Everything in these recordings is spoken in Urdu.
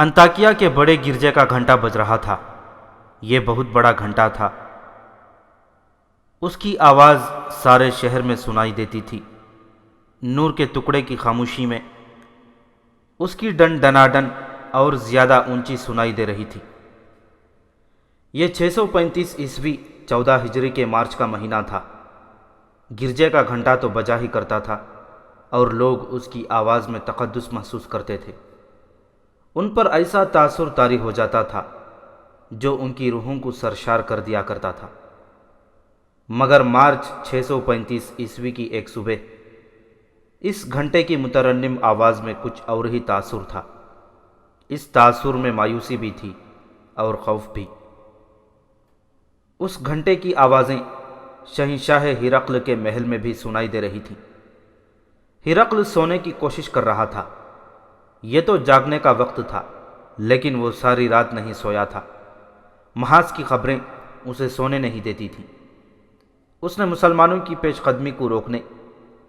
انطاکیہ کے بڑے گرجے کا گھنٹا بج رہا تھا۔ یہ بہت بڑا گھنٹا تھا۔ اس کی آواز سارے شہر میں سنائی دیتی تھی۔ نور کے ٹکڑے کی خاموشی میں اس کی ڈن ڈناڈن اور زیادہ اونچی سنائی دے رہی تھی۔ یہ 635 عیسوی 14 ہجری کے مارچ کا مہینہ تھا۔ گرجے کا گھنٹا تو بجا ہی کرتا تھا اور لوگ اس کی آواز میں تقدس محسوس کرتے تھے۔ ان پر ایسا تاثر طاری ہو جاتا تھا جو ان کی روحوں کو سرشار کر دیا کرتا تھا۔ مگر مارچ 635 عیسوی کی ایک صبح اس گھنٹے کی مترنم آواز میں کچھ اور ہی تاثر تھا۔ اس تاثر میں مایوسی بھی تھی اور خوف بھی۔ اس گھنٹے کی آوازیں شہنشاہ ہرقل کے محل میں بھی سنائی دے رہی تھیں۔ ہرقل سونے کی کوشش کر رہا تھا۔ یہ تو جاگنے کا وقت تھا، لیکن وہ ساری رات نہیں سویا تھا۔ محاذ کی خبریں اسے سونے نہیں دیتی تھیں۔ اس نے مسلمانوں کی پیش قدمی کو روکنے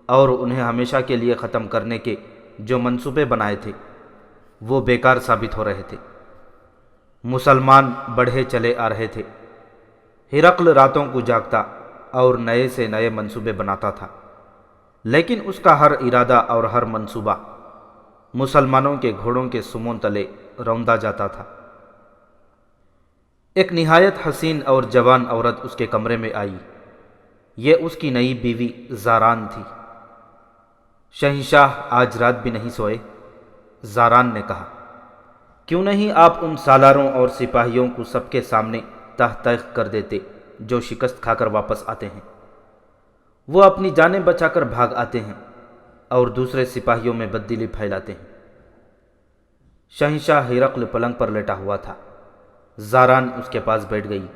اور انہیں ہمیشہ کے لیے ختم کرنے کے جو منصوبے بنائے تھے وہ بیکار ثابت ہو رہے تھے۔ مسلمان بڑھے چلے آ رہے تھے۔ ہرقل راتوں کو جاگتا اور نئے سے نئے منصوبے بناتا تھا، لیکن اس کا ہر ارادہ اور ہر منصوبہ مسلمانوں کے گھوڑوں کے سموں تلے روندا جاتا تھا۔ ایک نہایت حسین اور جوان عورت اس کے کمرے میں آئی۔ یہ اس کی نئی بیوی زاران تھی۔ شہنشاہ آج رات بھی نہیں سوئے؟ زاران نے کہا۔ کیوں نہیں آپ ان سالاروں اور سپاہیوں کو سب کے سامنے تحت کر دیتے جو شکست کھا کر واپس آتے ہیں؟ وہ اپنی جانیں بچا کر بھاگ آتے ہیں اور دوسرے سپاہیوں میں بددلی پھیلاتے ہیں۔ شہنشاہ ہرقل پلنگ پر لیٹا ہوا تھا۔ زاران اس کے پاس بیٹھ گئی۔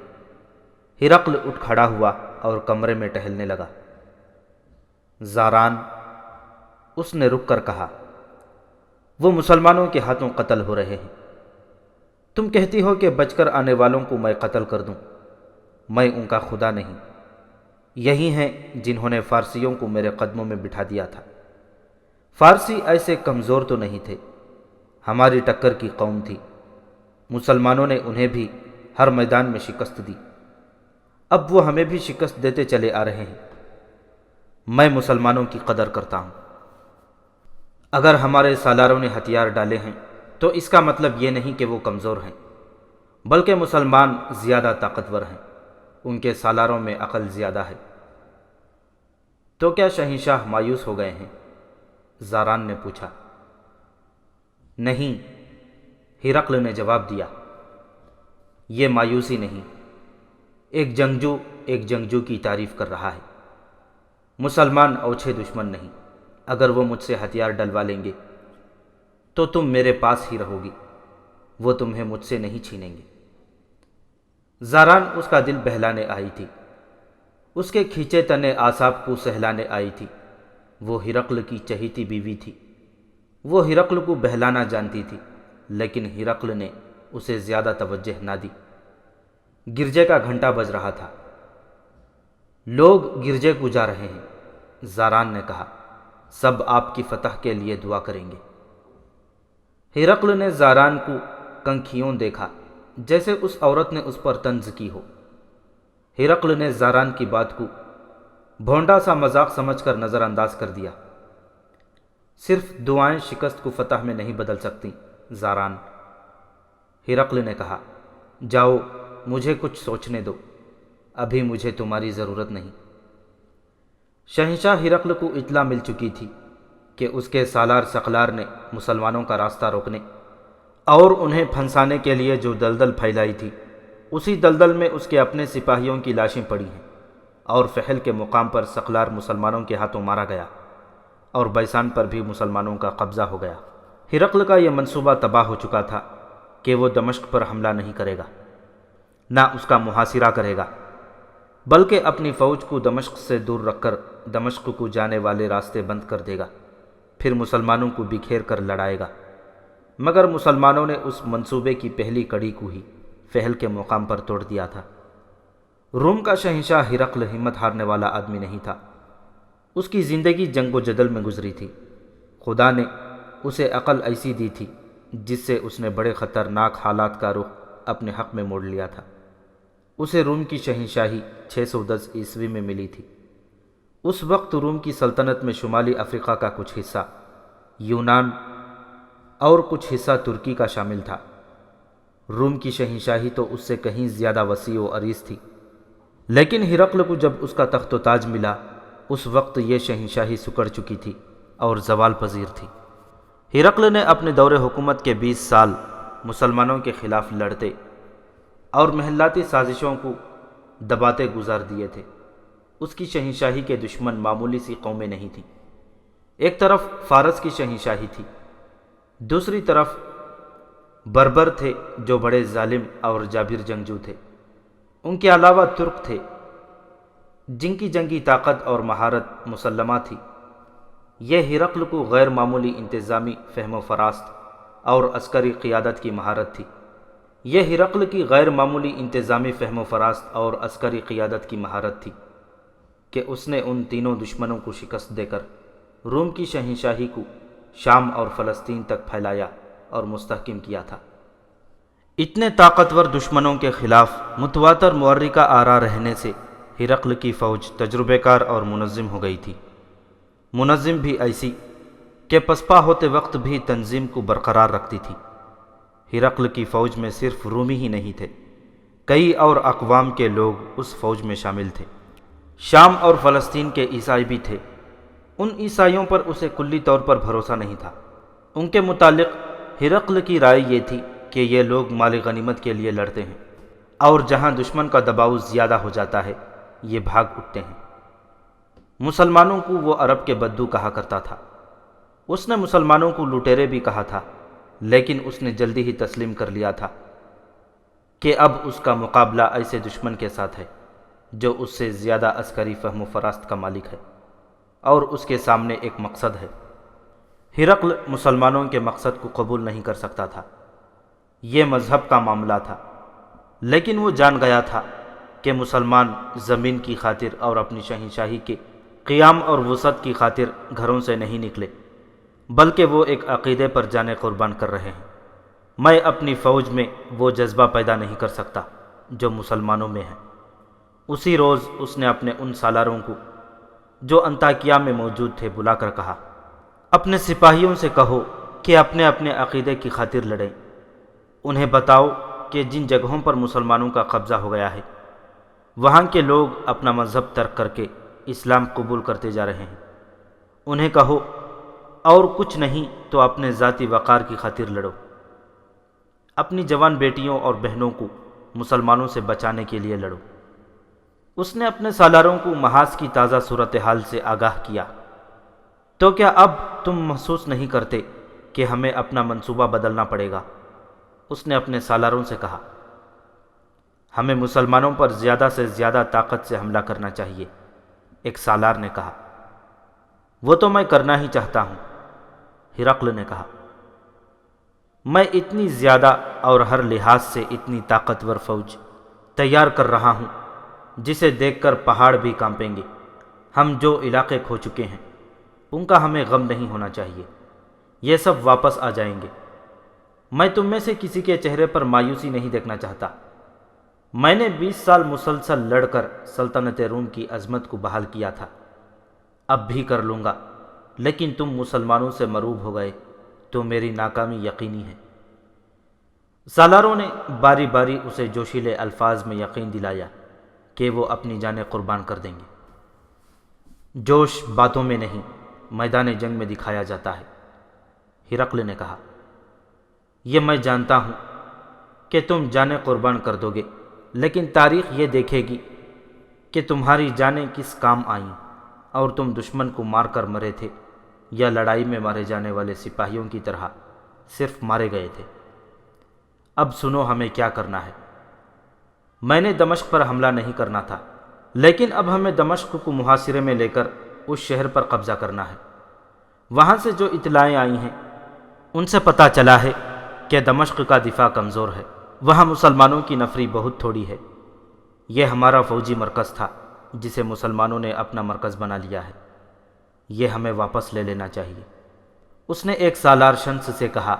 ہرقل اٹھ کھڑا ہوا اور کمرے میں ٹہلنے لگا۔ زاران، اس نے رک کر کہا، وہ مسلمانوں کے ہاتھوں قتل ہو رہے ہیں۔ تم کہتی ہو کہ بچ کر آنے والوں کو میں قتل کر دوں۔ میں ان کا خدا نہیں۔ یہی ہیں جنہوں نے فارسیوں کو میرے قدموں میں بٹھا دیا تھا۔ فارسی ایسے کمزور تو نہیں تھے، ہماری ٹکر کی قوم تھی۔ مسلمانوں نے انہیں بھی ہر میدان میں شکست دی۔ اب وہ ہمیں بھی شکست دیتے چلے آ رہے ہیں۔ میں مسلمانوں کی قدر کرتا ہوں۔ اگر ہمارے سالاروں نے ہتھیار ڈالے ہیں تو اس کا مطلب یہ نہیں کہ وہ کمزور ہیں، بلکہ مسلمان زیادہ طاقتور ہیں۔ ان کے سالاروں میں عقل زیادہ ہے۔ تو کیا شہنشاہ مایوس ہو گئے ہیں؟ زاران نے پوچھا۔ نہیں، ہرقل نے جواب دیا، یہ مایوسی نہیں۔ ایک جنگجو کی تعریف کر رہا ہے۔ مسلمان اوچھے دشمن نہیں۔ اگر وہ مجھ سے ہتھیار ڈلوا لیں گے تو تم میرے پاس ہی رہو گی، وہ تمہیں مجھ سے نہیں چھینیں گے۔ زاران اس کا دل بہلانے آئی تھی، اس کے کھینچے تنے اعصاب کو سہلانے آئی تھی۔ وہ ہرقل کی چہیتی بیوی تھی۔ وہ ہرقل کو بہلانا جانتی تھی، لیکن ہرقل نے اسے زیادہ توجہ نہ دی۔ گرجے کا گھنٹا بج رہا تھا۔ لوگ گرجے کو جا رہے ہیں، زاران نے کہا۔ سب آپ کی فتح کے لیے دعا کریں گے۔ ہرقل نے زاران کو کنکھیوں دیکھا جیسے اس عورت نے اس پر طنز کی ہو۔ ہرقل نے زاران کی بات کو بھونڈا سا مذاق سمجھ کر نظر انداز کر دیا۔ صرف دعائیں شکست کو فتح میں نہیں بدل سکتی زاران، ہرقل نے کہا۔ جاؤ، مجھے کچھ سوچنے دو، ابھی مجھے تمہاری ضرورت نہیں۔ شہنشاہ ہرقل کو اطلاع مل چکی تھی کہ اس کے سالار سقلار نے مسلمانوں کا راستہ روکنے اور انہیں پھنسانے کے لیے جو دلدل پھیلائی تھی، اسی دلدل میں اس کے اپنے سپاہیوں کی لاشیں پڑی ہیں، اور فحل کے مقام پر سقلار مسلمانوں کے ہاتھوں مارا گیا اور بیسان پر بھی مسلمانوں کا قبضہ ہو گیا۔ ہرقل کا یہ منصوبہ تباہ ہو چکا تھا کہ وہ دمشق پر حملہ نہیں کرے گا، نہ اس کا محاصرہ کرے گا، بلکہ اپنی فوج کو دمشق سے دور رکھ کر دمشق کو جانے والے راستے بند کر دے گا، پھر مسلمانوں کو بکھیر کر لڑائے گا۔ مگر مسلمانوں نے اس منصوبے کی پہلی کڑی کو ہی فحل کے مقام پر توڑ دیا تھا۔ روم کا شہنشاہ ہرقل ہمت ہارنے والا آدمی نہیں تھا۔ اس کی زندگی جنگ و جدل میں گزری تھی۔ خدا نے اسے عقل ایسی دی تھی جس سے اس نے بڑے خطرناک حالات کا رخ اپنے حق میں موڑ لیا تھا۔ اسے روم کی شہنشاہی 610 عیسوی میں ملی تھی۔ اس وقت روم کی سلطنت میں شمالی افریقہ کا کچھ حصہ یونان اور کچھ حصہ ترکی کا شامل تھا۔ روم کی شہنشاہی تو اس سے کہیں زیادہ وسیع و عریض تھی، لیکن ہرقل کو جب اس کا تخت و تاج ملا اس وقت یہ شہنشاہی سکڑ چکی تھی اور زوال پذیر تھی۔ ہرقل نے اپنے دور حکومت کے 20 سال مسلمانوں کے خلاف لڑتے اور محلاتی سازشوں کو دباتے گزار دیے تھے۔ اس کی شہنشاہی کے دشمن معمولی سی قومیں نہیں تھیں۔ ایک طرف فارس کی شہنشاہی تھی، دوسری طرف بربر تھے جو بڑے ظالم اور جابر جنگجو تھے۔ ان کے علاوہ ترک تھے جن کی جنگی طاقت اور مہارت مسلمہ تھی۔ یہ ہرقل کو غیر معمولی انتظامی فہم و فراست اور عسکری قیادت کی مہارت تھی۔ یہ ہرقل کی غیر معمولی انتظامی فہم و فراست اور عسکری قیادت کی مہارت تھی کہ اس نے ان تینوں دشمنوں کو شکست دے کر روم کی شہنشاہی کو شام اور فلسطین تک پھیلایا اور مستحکم کیا تھا۔ اتنے طاقتور دشمنوں کے خلاف متواتر محرکہ آرا رہنے سے ہرقل کی فوج تجربے کار اور منظم ہو گئی تھی۔ منظم بھی ایسی کہ پسپا ہوتے وقت بھی تنظیم کو برقرار رکھتی تھی۔ ہرقل کی فوج میں صرف رومی ہی نہیں تھے، کئی اور اقوام کے لوگ اس فوج میں شامل تھے۔ شام اور فلسطین کے عیسائی بھی تھے۔ ان عیسائیوں پر اسے کلی طور پر بھروسہ نہیں تھا۔ ان کے متعلق ہرقل کی رائے یہ تھی کہ یہ لوگ مال غنیمت کے لیے لڑتے ہیں اور جہاں دشمن کا دباؤ زیادہ ہو جاتا ہے یہ بھاگ اٹھتے ہیں۔ مسلمانوں کو وہ عرب کے بدو کہا کرتا تھا۔ اس نے مسلمانوں کو لٹیرے بھی کہا تھا، لیکن اس نے جلدی ہی تسلیم کر لیا تھا کہ اب اس کا مقابلہ ایسے دشمن کے ساتھ ہے جو اس سے زیادہ عسکری فہم و فراست کا مالک ہے اور اس کے سامنے ایک مقصد ہے۔ ہرقل مسلمانوں کے مقصد کو قبول نہیں کر سکتا تھا۔ یہ مذہب کا معاملہ تھا، لیکن وہ جان گیا تھا کہ مسلمان زمین کی خاطر اور اپنی شہنشاہی کے قیام اور وسعت کی خاطر گھروں سے نہیں نکلے، بلکہ وہ ایک عقیدے پر جانیں قربان کر رہے ہیں۔ میں اپنی فوج میں وہ جذبہ پیدا نہیں کر سکتا جو مسلمانوں میں ہے۔ اسی روز اس نے اپنے ان سالاروں کو جو انطاکیہ میں موجود تھے بلا کر کہا، اپنے سپاہیوں سے کہو کہ اپنے اپنے عقیدے کی خاطر لڑیں۔ انہیں بتاؤ کہ جن جگہوں پر مسلمانوں کا قبضہ ہو گیا ہے وہاں کے لوگ اپنا مذہب ترک کر کے اسلام قبول کرتے جا رہے ہیں۔ انہیں کہو اور کچھ نہیں تو اپنے ذاتی وقار کی خاطر لڑو۔ اپنی جوان بیٹیوں اور بہنوں کو مسلمانوں سے بچانے کے لیے لڑو۔ اس نے اپنے سالاروں کو محاذ کی تازہ صورتحال سے آگاہ کیا۔ تو کیا اب تم محسوس نہیں کرتے کہ ہمیں اپنا منصوبہ بدلنا پڑے گا؟ اس نے اپنے سالاروں سے کہا، ہمیں مسلمانوں پر زیادہ سے زیادہ طاقت سے حملہ کرنا چاہیے۔ ایک سالار نے کہا، وہ تو میں کرنا ہی چاہتا ہوں۔ ہرقل نے کہا، میں اتنی زیادہ اور ہر لحاظ سے اتنی طاقتور فوج تیار کر رہا ہوں جسے دیکھ کر پہاڑ بھی کانپیں گے۔ ہم جو علاقے کھو چکے ہیں ان کا ہمیں غم نہیں ہونا چاہیے، یہ سب واپس آ جائیں گے۔ میں تم میں سے کسی کے چہرے پر مایوسی نہیں دیکھنا چاہتا۔ میں نے 20 سال مسلسل لڑ کر سلطنت روم کی عظمت کو بحال کیا تھا، اب بھی کر لوں گا، لیکن تم مسلمانوں سے مروب ہو گئے تو میری ناکامی یقینی ہے۔ سالاروں نے باری باری اسے جوشیلے الفاظ میں یقین دلایا کہ وہ اپنی جانیں قربان کر دیں گے۔ جوش باتوں میں نہیں، میدان جنگ میں دکھایا جاتا ہے۔ ہرقل نے کہا، یہ میں جانتا ہوں کہ تم جانیں قربان کر دو گے، لیکن تاریخ یہ دیکھے گی کہ تمہاری جانیں کس کام آئیں اور تم دشمن کو مار کر مرے تھے یا لڑائی میں مارے جانے والے سپاہیوں کی طرح صرف مارے گئے تھے۔ اب سنو ہمیں کیا کرنا ہے۔ میں نے دمشق پر حملہ نہیں کرنا تھا، لیکن اب ہمیں دمشق کو محاصرے میں لے کر اس شہر پر قبضہ کرنا ہے۔ وہاں سے جو اطلاعیں آئی ہیں ان سے پتہ چلا ہے کہ دمشق کا دفاع کمزور ہے، وہاں مسلمانوں کی نفری بہت تھوڑی ہے۔ یہ ہمارا فوجی مرکز تھا جسے مسلمانوں نے اپنا مرکز بنا لیا ہے، یہ ہمیں واپس لے لینا چاہیے۔ اس نے ایک سالار شمس سے کہا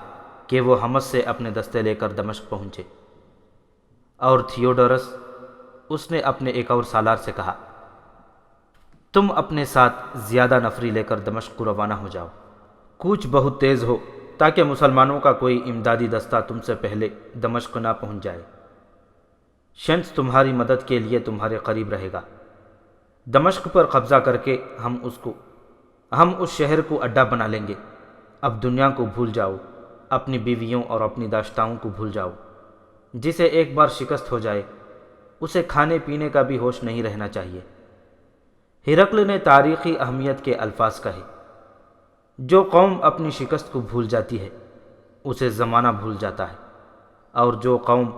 کہ وہ حمص سے اپنے دستے لے کر دمشق پہنچے، اور تھیوڈورس اس نے اپنے ایک اور سالار سے کہا، تم اپنے ساتھ زیادہ نفری لے کر دمشق کو روانہ ہو جاؤ، کوچ بہت تیز ہو تاکہ مسلمانوں کا کوئی امدادی دستہ تم سے پہلے دمشق نہ پہنچ جائے۔ شمس تمہاری مدد کے لیے تمہارے قریب رہے گا۔ دمشق پر قبضہ کر کے ہم اس شہر کو اڈا بنا لیں گے۔ اب دنیا کو بھول جاؤ، اپنی بیویوں اور اپنی داشتاؤں کو بھول جاؤ۔ جسے ایک بار شکست ہو جائے اسے کھانے پینے کا بھی ہوش نہیں رہنا چاہیے۔ ہرقل نے تاریخی اہمیت کے الفاظ کہے، جو قوم اپنی شکست کو بھول جاتی ہے اسے زمانہ بھول جاتا ہے، اور جو قوم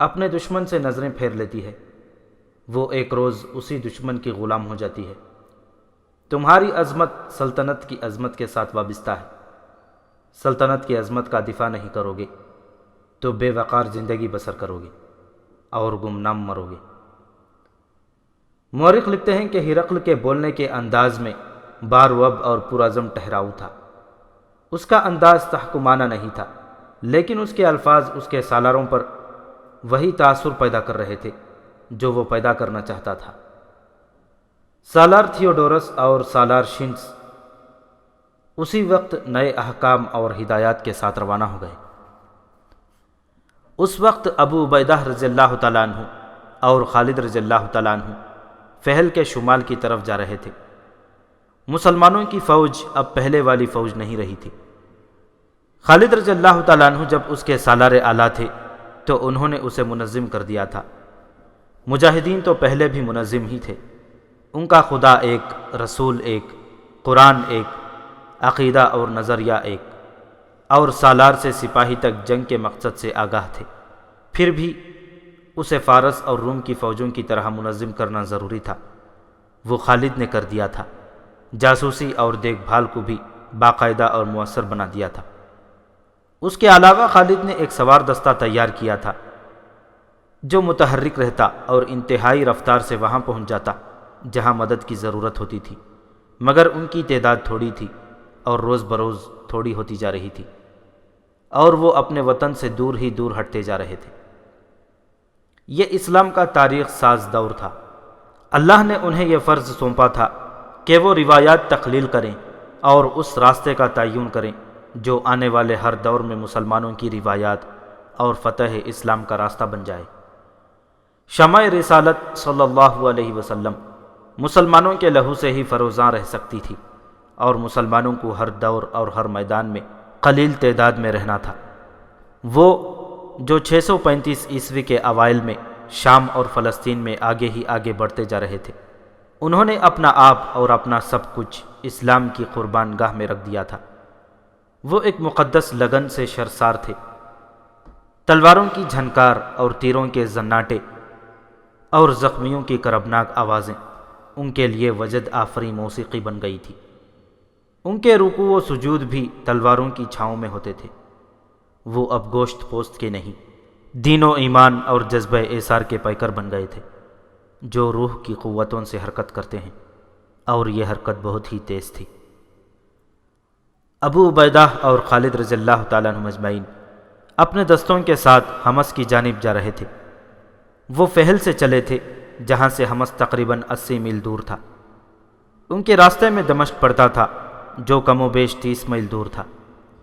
اپنے دشمن سے نظریں پھیر لیتی ہے وہ ایک روز اسی دشمن کی غلام ہو جاتی ہے۔ تمہاری عظمت سلطنت کی عظمت کے ساتھ وابستہ ہے۔ سلطنت کی عظمت کا دفاع نہیں کرو گے تو بے وقار زندگی بسر کرو گے اور گمنام مرو گے۔ مورخ لکھتے ہیں کہ ہرقل کے بولنے کے انداز میں باروب اور پرعزم ٹھہراؤ تھا۔ اس کا انداز تحکمانہ نہیں تھا، لیکن اس کے الفاظ اس کے سالاروں پر وہی تاثر پیدا کر رہے تھے جو وہ پیدا کرنا چاہتا تھا۔ سالار تھیوڈورس اور سالار شنس اسی وقت نئے احکام اور ہدایات کے ساتھ روانہ ہو گئے۔ اس وقت ابو عبیدہ رضی اللہ تعالیٰ عنہ اور خالد رضی اللہ تعالیٰ عنہ فہل کے شمال کی طرف جا رہے تھے۔ مسلمانوں کی فوج اب پہلے والی فوج نہیں رہی تھی۔ خالد رضی اللہ تعالیٰ عنہ جب اس کے سالار اعلیٰ تھے تو انہوں نے اسے منظم کر دیا تھا۔ مجاہدین تو پہلے بھی منظم ہی تھے، ان کا خدا ایک، رسول ایک، قرآن ایک، عقیدہ اور نظریہ ایک، اور سالار سے سپاہی تک جنگ کے مقصد سے آگاہ تھے۔ پھر بھی اسے فارس اور روم کی فوجوں کی طرح منظم کرنا ضروری تھا۔ وہ خالد نے کر دیا تھا۔ جاسوسی اور دیکھ بھال کو بھی باقاعدہ اور مؤثر بنا دیا تھا۔ اس کے علاوہ خالد نے ایک سوار دستہ تیار کیا تھا جو متحرک رہتا اور انتہائی رفتار سے وہاں پہنچ جاتا جہاں مدد کی ضرورت ہوتی تھی، مگر ان کی تعداد تھوڑی تھی اور روز بروز تھوڑی ہوتی جا رہی تھی، اور وہ اپنے وطن سے دور ہی دور ہٹتے جا رہے تھے۔ یہ اسلام کا تاریخ ساز دور تھا۔ اللہ نے انہیں یہ فرض سونپا تھا کہ وہ روایات تخلیل کریں اور اس راستے کا تعین کریں جو آنے والے ہر دور میں مسلمانوں کی روایات اور فتح اسلام کا راستہ بن جائے۔ شمع رسالت صلی اللہ علیہ وسلم مسلمانوں کے لہو سے ہی فروزاں رہ سکتی تھی، اور مسلمانوں کو ہر دور اور ہر میدان میں قلیل تعداد میں رہنا تھا۔ وہ جو 635 عیسوی کے اوائل میں شام اور فلسطین میں آگے ہی آگے بڑھتے جا رہے تھے، انہوں نے اپنا آپ اور اپنا سب کچھ اسلام کی قربان گاہ میں رکھ دیا تھا۔ وہ ایک مقدس لگن سے شرسار تھے۔ تلواروں کی جھنکار اور تیروں کے زناٹے اور زخمیوں کی کربناک آوازیں ان کے لیے وجد آفریں موسیقی بن گئی تھی۔ ان کے رکوع و سجود بھی تلواروں کی چھاؤں میں ہوتے تھے۔ وہ اب گوشت پوست کے نہیں، دین و ایمان اور جذبہ ایثار کے پیکر بن گئے تھے جو روح کی قوتوں سے حرکت کرتے ہیں، اور یہ حرکت بہت ہی تیز تھی۔ ابو عبیدہ اور خالد رضی اللہ تعالیٰ عنہ اجمعین اپنے دستوں کے ساتھ حمص کی جانب جا رہے تھے۔ وہ فہل سے چلے تھے جہاں سے حمص تقریباً 80 میل دور تھا۔ ان کے راستے میں دمشق پڑتا تھا جو کم و بیش 30 میل دور تھا،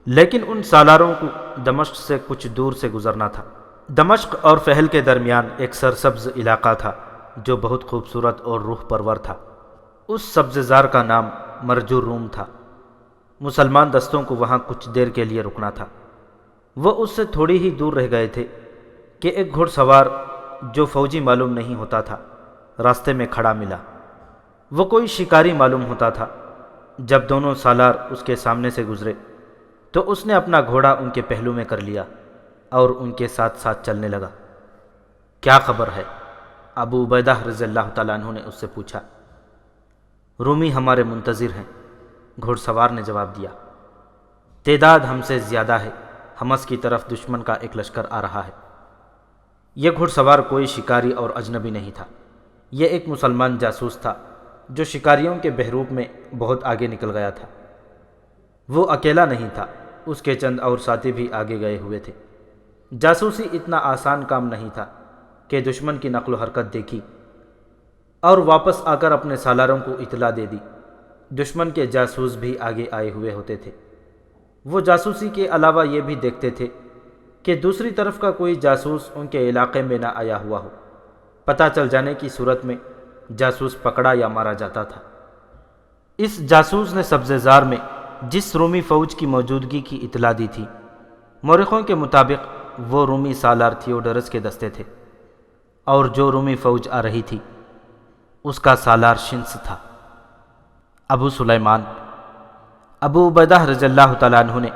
لیکن ان سالاروں کو دمشق سے کچھ دور سے گزرنا تھا۔ دمشق اور فہل کے درمیان ایک سرسبز علاقہ تھا جو بہت خوبصورت اور روح پرور تھا۔ اس سبززار کا نام مرجو روم تھا۔ مسلمان دستوں کو وہاں کچھ دیر کے لیے رکنا تھا۔ وہ اس سے تھوڑی ہی دور رہ گئے تھے کہ ایک گھڑ سوار جو فوجی معلوم نہیں ہوتا تھا راستے میں کھڑا ملا۔ وہ کوئی شکاری معلوم ہوتا تھا۔ جب دونوں سالار اس کے سامنے سے گزرے تو اس نے اپنا گھوڑا ان کے پہلو میں کر لیا اور ان کے ساتھ ساتھ چلنے لگا۔ کیا خبر ہے؟ ابو عبیدہ رضی اللہ تعالیٰ عنہ نے اس سے پوچھا۔ رومی ہمارے منتظر ہیں، گھوڑ سوار نے جواب دیا۔ تعداد ہم سے زیادہ ہے، حمص کی طرف دشمن کا ایک لشکر آ رہا ہے۔ یہ گھڑ سوار کوئی شکاری اور اجنبی نہیں تھا، یہ ایک مسلمان جاسوس تھا جو شکاریوں کے بحروب میں بہت آگے نکل گیا تھا۔ وہ اکیلا نہیں تھا، اس کے چند اور ساتھی بھی آگے گئے ہوئے تھے۔ جاسوسی اتنا آسان کام نہیں تھا کہ دشمن کی نقل و حرکت دیکھی اور واپس آ کر اپنے سالاروں کو اطلاع دے دی۔ دشمن کے جاسوس بھی آگے آئے ہوئے ہوتے تھے۔ وہ جاسوسی کے علاوہ یہ بھی دیکھتے تھے کہ دوسری طرف کا کوئی جاسوس ان کے علاقے میں نہ آیا ہوا ہو۔ پتہ چل جانے کی صورت میں جاسوس پکڑا یا مارا جاتا تھا۔ اس جاسوس نے سبزے زار میں جس رومی فوج کی موجودگی کی اطلاع دی تھی، مورخوں کے مطابق وہ رومی سالار تھیوڈرس کے دستے تھے، اور جو رومی فوج آ رہی تھی اس کا سالار شنس تھا۔ ابو سلیمان ابو عبیدہ رضی اللہ تعالیٰ عنہ نے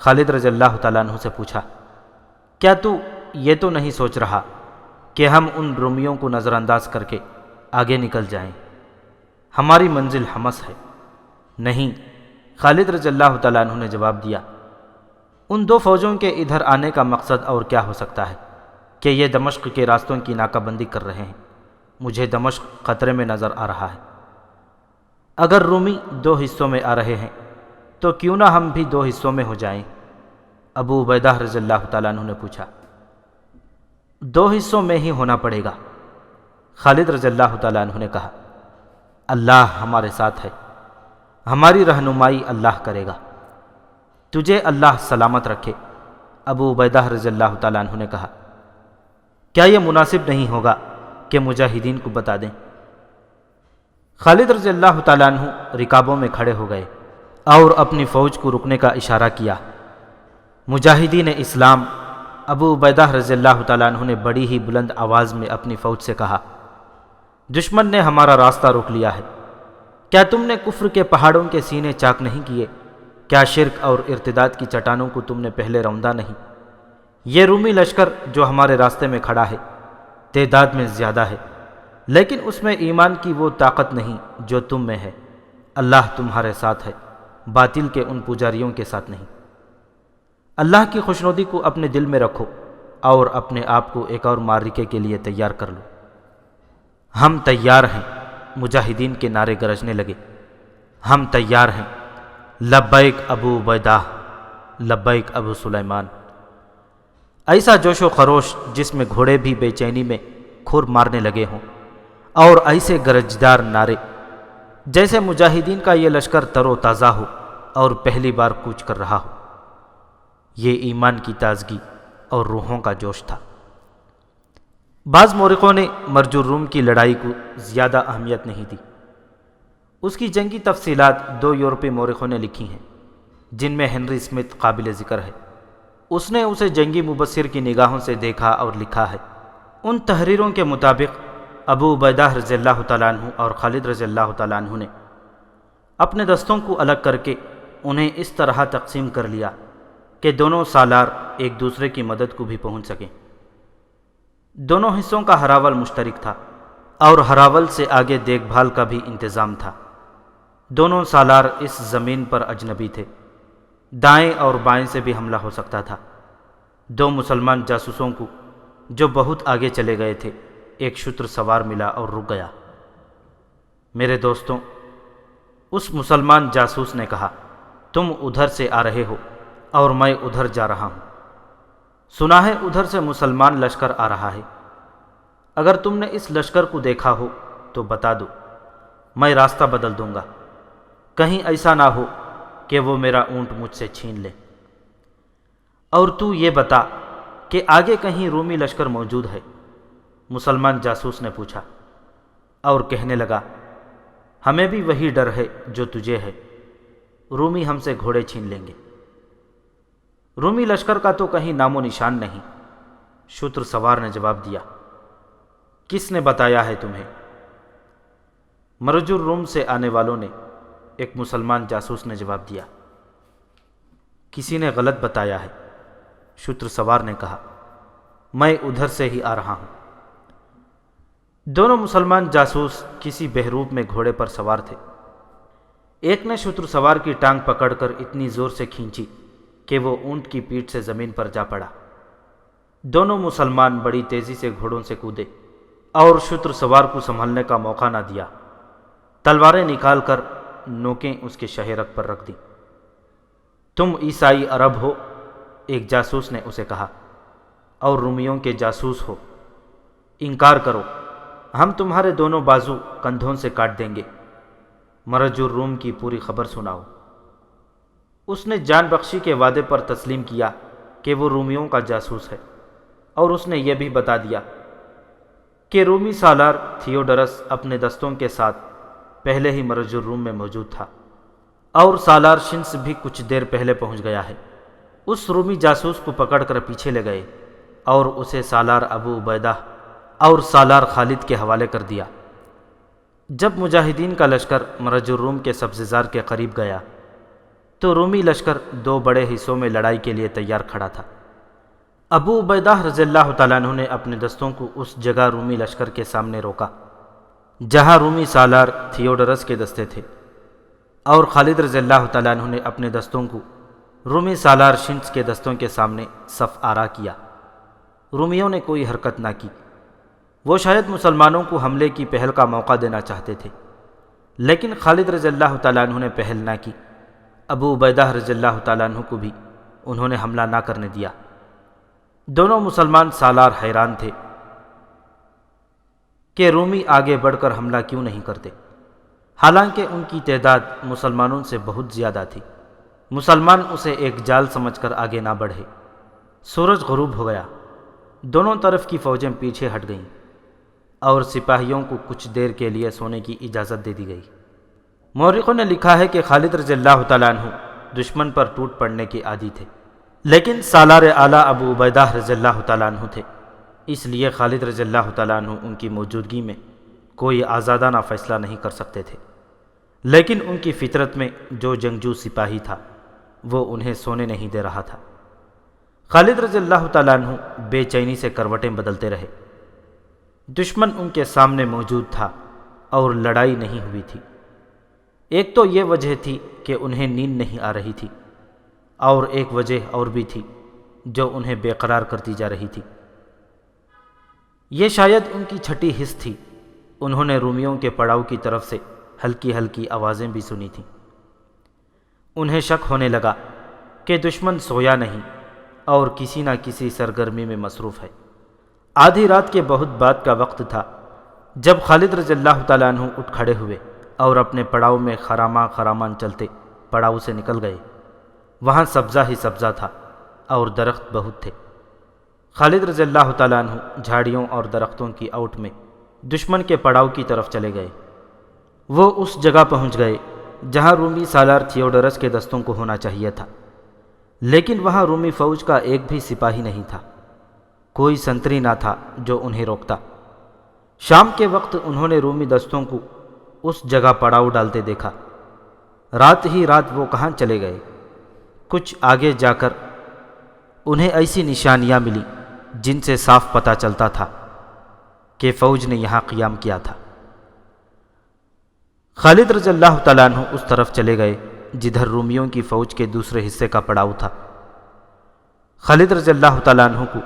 خالد رضی اللہ تعالیٰ عنہ سے پوچھا، کیا تو یہ تو نہیں سوچ رہا کہ ہم ان رومیوں کو نظر انداز کر کے آگے نکل جائیں؟ ہماری منزل حمص ہے۔ نہیں، خالد رضی اللہ تعالیٰ عنہ نے جواب دیا، ان دو فوجوں کے ادھر آنے کا مقصد اور کیا ہو سکتا ہے کہ یہ دمشق کے راستوں کی ناکہ بندی کر رہے ہیں۔ مجھے دمشق خطرے میں نظر آ رہا ہے۔ اگر رومی دو حصوں میں آ رہے ہیں تو کیوں نہ ہم بھی دو حصوں میں ہو جائیں؟ ابو عبیدہ رضی اللہ تعالیٰ عنہ نے پوچھا۔ دو حصوں میں ہی ہونا پڑے گا، خالد رضی اللہ تعالیٰ عنہ نے کہا۔ اللہ ہمارے ساتھ ہے، ہماری رہنمائی اللہ کرے گا۔ تجھے اللہ سلامت رکھے، ابو عبیدہ رضی اللہ تعالیٰ عنہ نے کہا۔ کیا یہ مناسب نہیں ہوگا کہ مجاہدین کو بتا دیں؟ خالد رضی اللہ تعالیٰ عنہ رکابوں میں کھڑے ہو گئے اور اپنی فوج کو رکنے کا اشارہ کیا۔ مجاہدین اسلام ابو عبیدہ رضی اللہ تعالیٰ عنہ نے بڑی ہی بلند آواز میں اپنی فوج سے کہا، دشمن نے ہمارا راستہ روک لیا ہے۔ کیا تم نے کفر کے پہاڑوں کے سینے چاک نہیں کیے؟ کیا شرک اور ارتداد کی چٹانوں کو تم نے پہلے روندا نہیں؟ یہ رومی لشکر جو ہمارے راستے میں کھڑا ہے تعداد میں زیادہ ہے، لیکن اس میں ایمان کی وہ طاقت نہیں جو تم میں ہے۔ اللہ تمہارے ساتھ ہے، باطل کے ان پجاریوں کے ساتھ نہیں۔ اللہ کی خوشنودی کو اپنے دل میں رکھو اور اپنے آپ کو ایک اور معرکے کے لیے تیار کر لو۔ ہم تیار ہیں، مجاہدین کے نعرے گرجنے لگے۔ ہم تیار ہیں، لبیک ابو عبیدہ، لبیک ابو سلیمان۔ ایسا جوش و خروش جس میں گھوڑے بھی بے چینی میں کھر مارنے لگے ہوں، اور ایسے گرجدار نعرے جیسے مجاہدین کا یہ لشکر تر و تازہ ہو اور پہلی بار کوچ کر رہا ہو۔ یہ ایمان کی تازگی اور روحوں کا جوش تھا۔ بعض مورخوں نے مرج الروم کی لڑائی کو زیادہ اہمیت نہیں دی۔ اس کی جنگی تفصیلات دو یورپی مورخوں نے لکھی ہیں، جن میں ہنری اسمتھ قابل ذکر ہے۔ اس نے اسے جنگی مبصر کی نگاہوں سے دیکھا اور لکھا ہے۔ ان تحریروں کے مطابق ابو عبیدہ رضی اللہ تعالیٰ عنہ اور خالد رضی اللہ تعالیٰ عنہ نے اپنے دستوں کو الگ کر کے انہیں اس طرح تقسیم کر لیا کہ دونوں سالار ایک دوسرے کی مدد کو بھی پہنچ سکیں۔ دونوں حصوں کا ہراول مشترک تھا اور ہراول سے آگے دیکھ بھال کا بھی انتظام تھا۔ دونوں سالار اس زمین پر اجنبی تھے، دائیں اور بائیں سے بھی حملہ ہو سکتا تھا۔ دو مسلمان جاسوسوں کو جو بہت آگے چلے گئے تھے ایک شتر سوار ملا اور رک گیا۔ میرے دوستوں، اس مسلمان جاسوس نے کہا، تم ادھر سے آ رہے ہو اور میں ادھر جا رہا ہوں۔ سنا ہے ادھر سے مسلمان لشکر آ رہا ہے۔ اگر تم نے اس لشکر کو دیکھا ہو تو بتا دو، میں راستہ بدل دوں گا، کہیں ایسا نہ ہو کہ وہ میرا اونٹ مجھ سے چھین لے۔ اور تو یہ بتا کہ آگے کہیں رومی لشکر موجود ہے؟ مسلمان جاسوس نے پوچھا اور کہنے لگا، ہمیں بھی وہی ڈر ہے جو تجھے ہے، رومی ہم سے گھوڑے چھین لیں گے۔ رومی لشکر کا تو کہیں نام و نشان نہیں، شتر سوار نے جواب دیا۔ کس نے بتایا ہے تمہیں؟ مرج الروم سے آنے والوں نے، ایک مسلمان جاسوس نے جواب دیا۔ کسی نے غلط بتایا ہے، شتر سوار نے کہا، میں ادھر سے ہی آ رہا ہوں۔ دونوں مسلمان جاسوس کسی بہروپ میں گھوڑے پر سوار تھے۔ ایک نے شتر سوار کی ٹانگ پکڑ کر اتنی زور سے کھینچی کہ وہ اونٹ کی پیٹھ سے زمین پر جا پڑا۔ دونوں مسلمان بڑی تیزی سے گھوڑوں سے کودے اور شتر سوار کو سنبھلنے کا موقع نہ دیا۔ تلواریں نکال کر نوکیں اس کے شہرک پر رکھ دیں۔ تم عیسائی عرب ہو؟ ایک جاسوس نے اسے کہا، اور رومیوں کے جاسوس ہو؟ انکار کرو، ہم تمہارے دونوں بازو کندھوں سے کاٹ دیں گے۔ مرج الروم کی پوری خبر سناؤ۔ اس نے جان بخشی کے وعدے پر تسلیم کیا کہ وہ رومیوں کا جاسوس ہے، اور اس نے یہ بھی بتا دیا کہ رومی سالار تھیوڈرس اپنے دستوں کے ساتھ پہلے ہی مرج الروم میں موجود تھا، اور سالار شنس بھی کچھ دیر پہلے پہنچ گیا ہے۔ اس رومی جاسوس کو پکڑ کر پیچھے لے گئے اور اسے سالار ابو عبیدہ اور سالار خالد کے حوالے کر دیا۔ جب مجاہدین کا لشکر مرج الروم کے سبززار کے قریب گیا تو رومی لشکر دو بڑے حصوں میں لڑائی کے لیے تیار کھڑا تھا۔ ابو عبیدہ رضی اللہ تعالیٰ عنہ نے اپنے دستوں کو اس جگہ رومی لشکر کے سامنے روکا جہاں رومی سالار تھیوڈرس کے دستے تھے، اور خالد رضی اللہ تعالیٰ عنہ نے اپنے دستوں کو رومی سالار شنس کے دستوں کے سامنے صف آرا کیا۔ رومیوں نے کوئی حرکت نہ کی۔ وہ شاید مسلمانوں کو حملے کی پہل کا موقع دینا چاہتے تھے، لیکن خالد رضی اللہ تعالیٰ عنہ نے پہل نہ کی۔ ابو عبیدہ رضی اللہ تعالیٰ عنہ کو بھی انہوں نے حملہ نہ کرنے دیا۔ دونوں مسلمان سالار حیران تھے کہ رومی آگے بڑھ کر حملہ کیوں نہیں کرتے، حالانکہ ان کی تعداد مسلمانوں سے بہت زیادہ تھی۔ مسلمان اسے ایک جال سمجھ کر آگے نہ بڑھے۔ سورج غروب ہو گیا، دونوں طرف کی فوجیں پیچھے ہٹ گئیں، اور سپاہیوں کو کچھ دیر کے لیے سونے کی اجازت دے دی گئی۔ مورخوں نے لکھا ہے کہ خالد رضی اللہ تعالیٰ عنہ دشمن پر ٹوٹ پڑنے کے عادی تھے، لیکن سالار اعلیٰ ابو عبیدہ رضی اللہ تعالیٰ عنہ تھے، اس لیے خالد رضی اللہ تعالیٰ عنہ ان کی موجودگی میں کوئی آزادانہ فیصلہ نہیں کر سکتے تھے، لیکن ان کی فطرت میں جو جنگجو سپاہی تھا وہ انہیں سونے نہیں دے رہا تھا۔ خالد رضی اللہ تعالیٰ عنہ بے چینی سے کروٹیں بدلتے رہے۔ دشمن ان کے سامنے موجود تھا اور لڑائی نہیں ہوئی تھی۔ ایک تو یہ وجہ تھی کہ انہیں نیند نہیں آ رہی تھی، اور ایک وجہ اور بھی تھی جو انہیں بے قرار کرتی جا رہی تھی۔ یہ شاید ان کی چھٹی حس تھی۔ انہوں نے رومیوں کے پڑاؤ کی طرف سے ہلکی ہلکی آوازیں بھی سنی تھیں۔ انہیں شک ہونے لگا کہ دشمن سویا نہیں اور کسی نہ کسی سرگرمی میں مصروف ہے۔ آدھی رات کے بہت بعد کا وقت تھا جب خالد رضی اللہ تعالیٰ عنہ اٹھ کھڑے ہوئے اور اپنے پڑاؤ میں خرامان خرامان چلتے پڑاؤ سے نکل گئے۔ وہاں سبزہ ہی سبزہ تھا اور درخت بہت تھے۔ خالد رضی اللہ تعالیٰ عنہ جھاڑیوں اور درختوں کی اوٹ میں دشمن کے پڑاؤ کی طرف چلے گئے۔ وہ اس جگہ پہنچ گئے جہاں رومی سالار تھیوڈرس کے دستوں کو ہونا چاہیے تھا، لیکن وہاں رومی فوج کا ایک بھی سپاہی نہیں تھا۔ کوئی سنتری نہ تھا جو انہیں روکتا۔ شام کے وقت انہوں نے رومی دستوں کو اس جگہ پڑاؤ ڈالتے دیکھا۔ رات ہی رات وہ کہاں چلے گئے؟ کچھ آگے جا کر انہیں ایسی نشانیاں ملی جن سے صاف پتہ چلتا تھا کہ فوج نے یہاں قیام کیا تھا۔ خالد رضی اللہ تعالیٰ عنہ اس طرف چلے گئے جدھر رومیوں کی فوج کے دوسرے حصے کا پڑاؤ تھا۔ خالد رضی اللہ تعالیٰ عنہ کو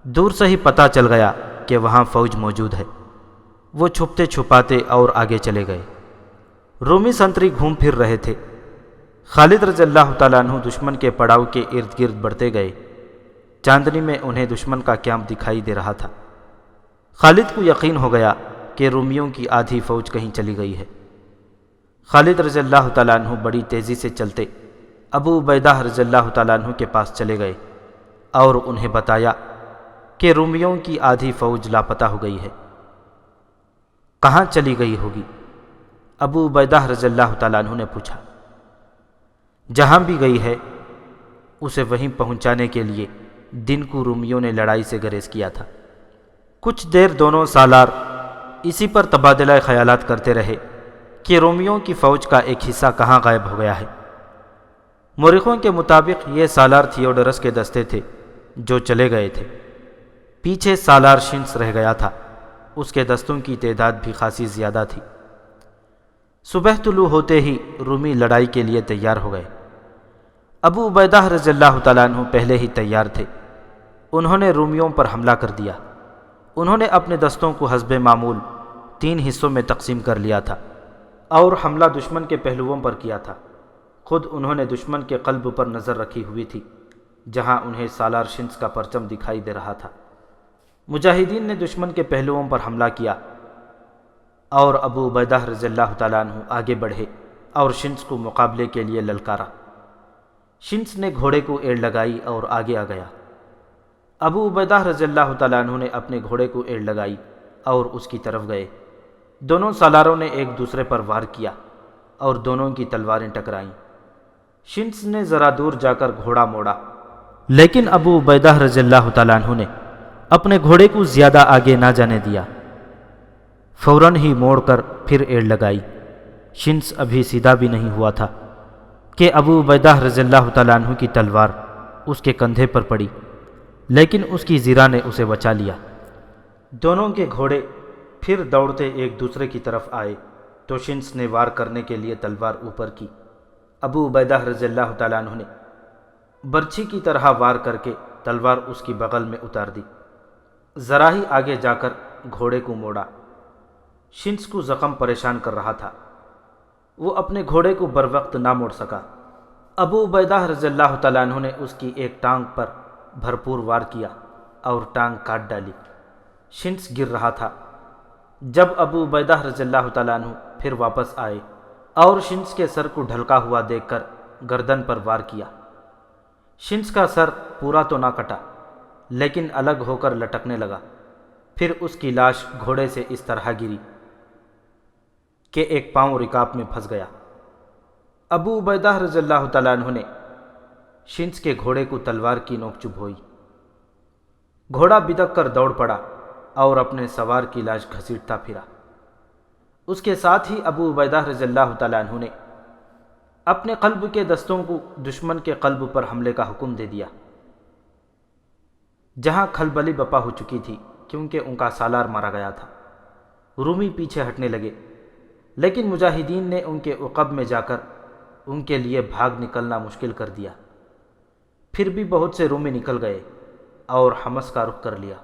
دور سے ہی پتہ چل گیا کہ وہاں فوج موجود ہے۔ وہ چھپتے چھپاتے اور آگے چلے گئے۔ رومی سنتری گھوم پھر رہے تھے۔ خالد رضی اللہ تعالیٰ عنہ دشمن کے پڑاؤ کے ارد گرد بڑھتے گئے۔ چاندنی میں انہیں دشمن کا کیمپ دکھائی دے رہا تھا۔ خالد کو یقین ہو گیا کہ رومیوں کی آدھی فوج کہیں چلی گئی ہے۔ خالد رضی اللہ تعالیٰ عنہ بڑی تیزی سے چلتے ابو عبیدہ رضی اللہ تعالیٰ عنہ کے پاس چلے گئے اور انہیں بتایا کہ رومیوں کی آدھی فوج لاپتہ ہو گئی ہے۔ کہاں چلی گئی ہوگی؟ ابو عبیدہ رضی اللہ تعالیٰ عنہ نے پوچھا۔ جہاں بھی گئی ہے اسے وہیں پہنچانے کے لیے دن کو رومیوں نے لڑائی سے گریز کیا تھا۔ کچھ دیر دونوں سالار اسی پر تبادلہ خیالات کرتے رہے کہ رومیوں کی فوج کا ایک حصہ کہاں غائب ہو گیا ہے۔ مورخوں کے مطابق یہ سالار تھیوڈرس کے دستے تھے جو چلے گئے تھے۔ پیچھے سالار شنس رہ گیا تھا، اس کے دستوں کی تعداد بھی خاصی زیادہ تھی۔ صبح طلوع ہوتے ہی رومی لڑائی کے لیے تیار ہو گئے۔ ابو عبیدہ رضی اللہ تعالیٰ عنہ پہلے ہی تیار تھے۔ انہوں نے رومیوں پر حملہ کر دیا۔ انہوں نے اپنے دستوں کو حسب معمول 3 حصوں میں تقسیم کر لیا تھا اور حملہ دشمن کے پہلوؤں پر کیا تھا۔ خود انہوں نے دشمن کے قلب پر نظر رکھی ہوئی تھی، جہاں انہیں سالار شمس کا پرچم دکھائی دے رہا تھا۔ مجاہدین نے دشمن کے پہلوؤں پر حملہ کیا اور ابو عبیدہ رضی اللہ تعالیٰ عنہ آگے بڑھے اور شمس کو مقابلے کے لیے للکارا۔ شمس نے گھوڑے کو ایڑ لگائی اور آگے آ گیا۔ ابو عبیدہ رضی اللہ تعالیٰ عنہ نے اپنے گھوڑے کو ایڑ لگائی اور اس کی طرف گئے۔ دونوں سالاروں نے ایک دوسرے پر وار کیا اور دونوں کی تلواریں ٹکرائیں۔ شمس نے ذرا دور جا کر گھوڑا موڑا، لیکن ابو عبیدہ رضی اللہ تعالیٰ عنہ نے اپنے گھوڑے کو زیادہ آگے نہ جانے دیا، فوراً ہی موڑ کر پھر ایڑ لگائی۔ شمس ابھی سیدھا بھی نہیں ہوا تھا کہ ابو عبیدہ رضی اللہ تعالیٰ عنہ کی تلوار اس کے کندھے پر پڑی، لیکن اس کی زیرہ نے اسے بچا لیا۔ دونوں کے گھوڑے پھر دوڑتے ایک دوسرے کی طرف آئے تو شمس نے وار کرنے کے لیے تلوار اوپر کی۔ ابو عبیدہ رضی اللہ تعالیٰ عنہ نے برچھی کی طرح وار کر کے تلوار اس کی بغل میں اتار دی، ذرا ہی آگے جا کر گھوڑے کو موڑا۔ شمس کو زخم پریشان کر رہا تھا، وہ اپنے گھوڑے کو بر وقت نہ موڑ سکا۔ ابو عبیدہ رضی اللہ تعالیٰ عنہ نے اس کی ایک ٹانگ پر بھرپور وار کیا اور ٹانگ کاٹ ڈالی۔ شمس گر رہا تھا۔ جب ابو عبیدہ رضی اللہ تعالیٰ عنہ پھر واپس آئے اور شمس کے سر کو ڈھلکا ہوا دیکھ کر گردن پر وار کیا۔ شمس کا سر پورا تو نہ کٹا، لیکن الگ ہو کر لٹکنے لگا۔ پھر اس کی لاش گھوڑے سے اس طرح گری کہ ایک پاؤں رکاب میں پھنس گیا۔ ابو عبیدہ رضی اللہ تعالیٰ عنہ نے شمس کے گھوڑے کو تلوار کی نوک چبھوئی۔ گھوڑا بدک کر دوڑ پڑا اور اپنے سوار کی لاش گھسیٹتا پھرا۔ اس کے ساتھ ہی ابو عبیدہ رضی اللہ تعالیٰ عنہ نے اپنے قلب کے دستوں کو دشمن کے قلب پر حملے کا حکم دے دیا، جہاں کھلبلی بپا ہو چکی تھی کیونکہ ان کا سالار مارا گیا تھا۔ رومی پیچھے ہٹنے لگے، لیکن مجاہدین نے ان کے عقب میں جا کر ان کے لیے بھاگ نکلنا مشکل کر دیا۔ پھر بھی بہت سے رومی نکل گئے اور حمص کا رخ کر لیا۔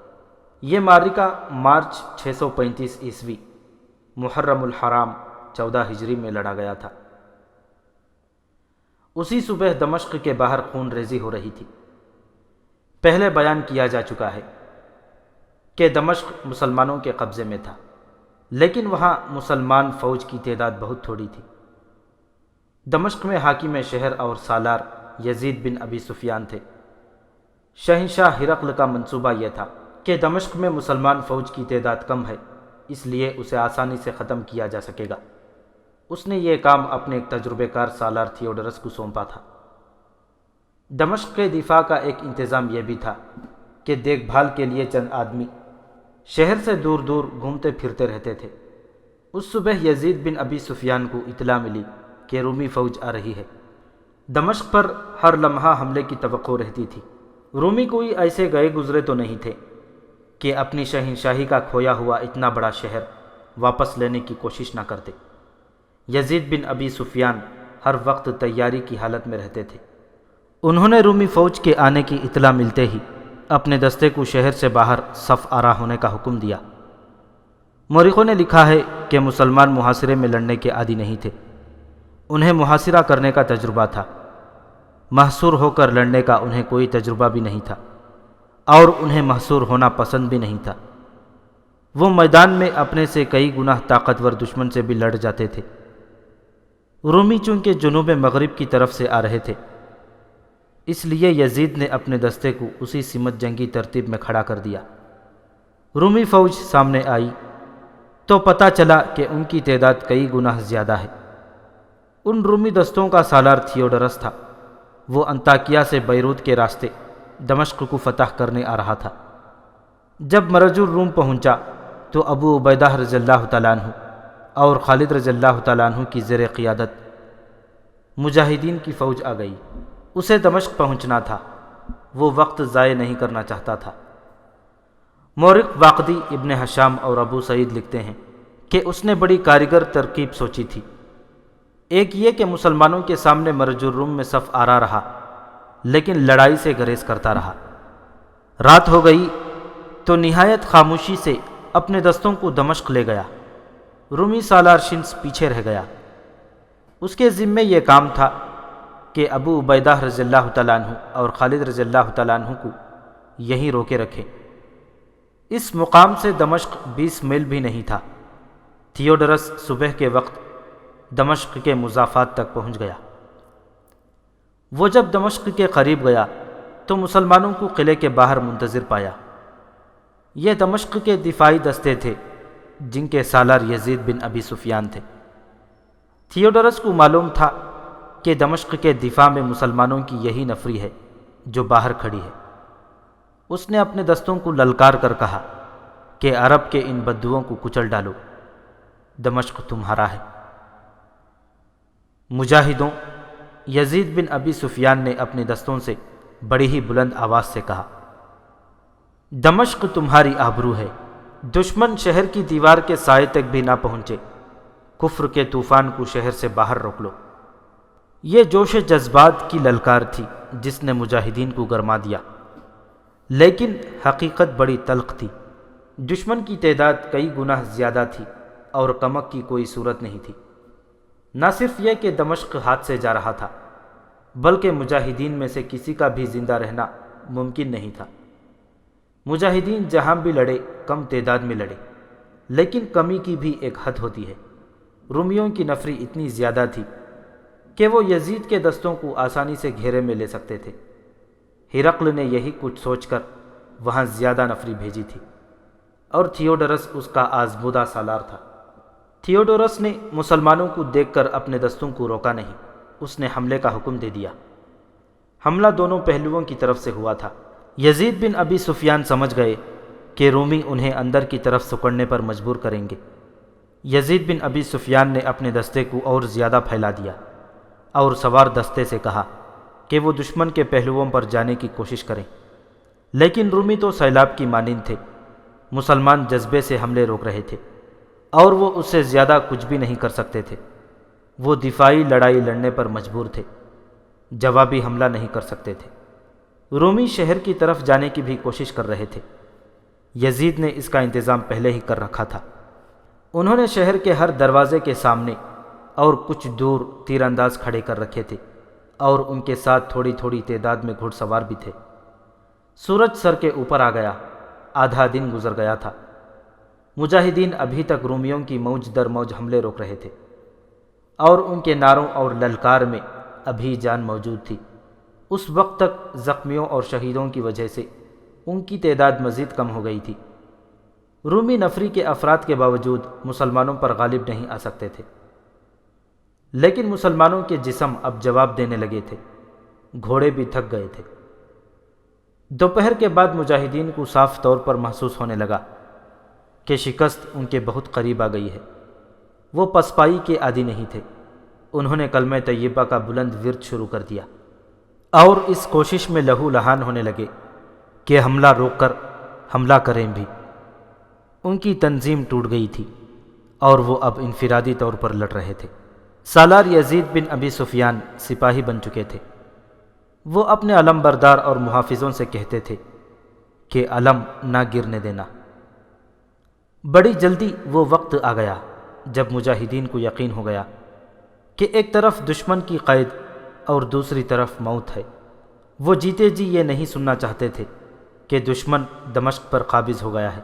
یہ معرکہ مارچ 635 عیسوی محرم الحرام 14 ہجری میں لڑا گیا تھا۔ اسی صبح دمشق کے باہر خون ریزی ہو رہی تھی۔ پہلے بیان کیا جا چکا ہے کہ دمشق مسلمانوں کے قبضے میں تھا، لیکن وہاں مسلمان فوج کی تعداد بہت تھوڑی تھی۔ دمشق میں حاکم شہر اور سالار یزید بن ابی سفیان تھے۔ شہنشاہ ہرقل کا منصوبہ یہ تھا کہ دمشق میں مسلمان فوج کی تعداد کم ہے، اس لیے اسے آسانی سے ختم کیا جا سکے گا۔ اس نے یہ کام اپنے ایک تجربے کار سالار تھیوڈرس کو سونپا تھا۔ دمشق کے دفاع کا ایک انتظام یہ بھی تھا کہ دیکھ بھال کے لیے چند آدمی شہر سے دور دور گھومتے پھرتے رہتے تھے۔ اس صبح یزید بن ابی سفیان کو اطلاع ملی کہ رومی فوج آ رہی ہے۔ دمشق پر ہر لمحہ حملے کی توقع رہتی تھی۔ رومی کوئی ایسے گئے گزرے تو نہیں تھے کہ اپنی شہنشاہی کا کھویا ہوا اتنا بڑا شہر واپس لینے کی کوشش نہ کرتے۔ یزید بن ابی سفیان ہر وقت تیاری کی حالت میں رہتے تھے۔ انہوں نے رومی فوج کے آنے کی اطلاع ملتے ہی اپنے دستے کو شہر سے باہر صف آرا ہونے کا حکم دیا۔ مورخوں نے لکھا ہے کہ مسلمان محاصرے میں لڑنے کے عادی نہیں تھے، انہیں محاصرہ کرنے کا تجربہ تھا۔ محصور ہو کر لڑنے کا انہیں کوئی تجربہ بھی نہیں تھا اور انہیں محصور ہونا پسند بھی نہیں تھا۔ وہ میدان میں اپنے سے کئی گنا طاقتور دشمن سے بھی لڑ جاتے تھے۔ رومی چونکہ جنوب مغرب کی طرف سے آ رہے تھے، اس لیے یزید نے اپنے دستے کو اسی سمت جنگی ترتیب میں کھڑا کر دیا۔ رومی فوج سامنے آئی تو پتہ چلا کہ ان کی تعداد کئی گنا زیادہ ہے۔ ان رومی دستوں کا سالار تھیوڈرس تھا۔ وہ انطاکیہ سے بیروت کے راستے دمشق کو فتح کرنے آ رہا تھا۔ جب مرج الروم پہنچا تو ابو عبیدہ رضی اللہ تعالیٰ عنہ اور خالد رضی اللہ تعالیٰ عنہ کی زیر قیادت مجاہدین کی فوج آ گئی۔ اسے دمشق پہنچنا تھا، وہ وقت ضائع نہیں کرنا چاہتا تھا۔ مورخ واقدی، ابن ہشام اور ابو سعید لکھتے ہیں کہ اس نے بڑی کارگر ترکیب سوچی تھی۔ ایک یہ کہ مسلمانوں کے سامنے مرج الروم میں صف آرا رہا، لیکن لڑائی سے گریز کرتا رہا۔ رات ہو گئی تو نہایت خاموشی سے اپنے دستوں کو دمشق لے گیا۔ رومی سالار شمس پیچھے رہ گیا۔ اس کے ذمے یہ کام تھا کہ ابو عبیدہ رضی اللہ تعالیٰ عنہ اور خالد رضی اللہ تعالیٰ عنہ کو یہیں روکے رکھے۔ اس مقام سے دمشق 20 میل بھی نہیں تھا۔ تھیوڈرس صبح کے وقت دمشق کے مضافات تک پہنچ گیا۔ وہ جب دمشق کے قریب گیا تو مسلمانوں کو قلعے کے باہر منتظر پایا۔ یہ دمشق کے دفاعی دستے تھے جن کے سالار یزید بن ابی سفیان تھے۔ تھیوڈرس کو معلوم تھا کہ دمشق کے دفاع میں مسلمانوں کی یہی نفری ہے جو باہر کھڑی ہے۔ اس نے اپنے دستوں کو للکار کر کہا کہ عرب کے ان بدوؤں کو کچل ڈالو، دمشق تمہارا ہے۔ مجاہدوں، یزید بن ابی سفیان نے اپنے دستوں سے بڑی ہی بلند آواز سے کہا، دمشق تمہاری آبرو ہے، دشمن شہر کی دیوار کے سائے تک بھی نہ پہنچے، کفر کے طوفان کو شہر سے باہر روک لو۔ یہ جوش جذبات کی للکار تھی جس نے مجاہدین کو گرما دیا، لیکن حقیقت بڑی تلخ تھی۔ دشمن کی تعداد کئی گنا زیادہ تھی اور کمک کی کوئی صورت نہیں تھی۔ نہ صرف یہ کہ دمشق ہاتھ سے جا رہا تھا، بلکہ مجاہدین میں سے کسی کا بھی زندہ رہنا ممکن نہیں تھا۔ مجاہدین جہاں بھی لڑے کم تعداد میں لڑے، لیکن کمی کی بھی ایک حد ہوتی ہے۔ رومیوں کی نفری اتنی زیادہ تھی کہ وہ یزید کے دستوں کو آسانی سے گھیرے میں لے سکتے تھے۔ ہرقل نے یہی کچھ سوچ کر وہاں زیادہ نفری بھیجی تھی، اور تھیوڈرس اس کا آزمودہ سالار تھا۔ تھیوڈورس نے مسلمانوں کو دیکھ کر اپنے دستوں کو روکا نہیں، اس نے حملے کا حکم دے دیا۔ حملہ دونوں پہلوؤں کی طرف سے ہوا تھا۔ یزید بن ابی سفیان سمجھ گئے کہ رومی انہیں اندر کی طرف سکڑنے پر مجبور کریں گے۔ یزید بن ابی سفیان نے اپنے دستے کو اور زیادہ پھیلا دیا اور سوار دستے سے کہا کہ وہ دشمن کے پہلوؤں پر جانے کی کوشش کریں، لیکن رومی تو سیلاب کی مانند تھے۔ مسلمان جذبے سے حملے روک رہے تھے اور وہ اس سے زیادہ کچھ بھی نہیں کر سکتے تھے۔ وہ دفاعی لڑائی لڑنے پر مجبور تھے، جوابی حملہ نہیں کر سکتے تھے۔ رومی شہر کی طرف جانے کی بھی کوشش کر رہے تھے۔ یزید نے اس کا انتظام پہلے ہی کر رکھا تھا۔ انہوں نے شہر کے ہر دروازے کے سامنے اور کچھ دور تیر انداز کھڑے کر رکھے تھے، اور ان کے ساتھ تھوڑی تھوڑی تعداد میں گھڑ سوار بھی تھے۔ سورج سر کے اوپر آ گیا، آدھا دن گزر گیا تھا۔ مجاہدین ابھی تک رومیوں کی موج در موج حملے روک رہے تھے، اور ان کے نعروں اور للکار میں ابھی جان موجود تھی۔ اس وقت تک زخمیوں اور شہیدوں کی وجہ سے ان کی تعداد مزید کم ہو گئی تھی۔ رومی نفری کے افراد کے باوجود مسلمانوں پر غالب نہیں آ سکتے تھے، لیکن مسلمانوں کے جسم اب جواب دینے لگے تھے، گھوڑے بھی تھک گئے تھے۔ دوپہر کے بعد مجاہدین کو صاف طور پر محسوس ہونے لگا کہ شکست ان کے بہت قریب آ گئی ہے۔ وہ پسپائی کے عادی نہیں تھے۔ انہوں نے کلمہ طیبہ کا بلند ورد شروع کر دیا اور اس کوشش میں لہو لہان ہونے لگے کہ حملہ روک کر حملہ کریں بھی۔ ان کی تنظیم ٹوٹ گئی تھی اور وہ اب انفرادی طور پر لڑ رہے تھے۔ سالار یزید بن ابی سفیان سپاہی بن چکے تھے۔ وہ اپنے علم بردار اور محافظوں سے کہتے تھے کہ علم نہ گرنے دینا۔ بڑی جلدی وہ وقت آ گیا جب مجاہدین کو یقین ہو گیا کہ ایک طرف دشمن کی قید اور دوسری طرف موت ہے۔ وہ جیتے جی یہ نہیں سننا چاہتے تھے کہ دشمن دمشق پر قابض ہو گیا ہے۔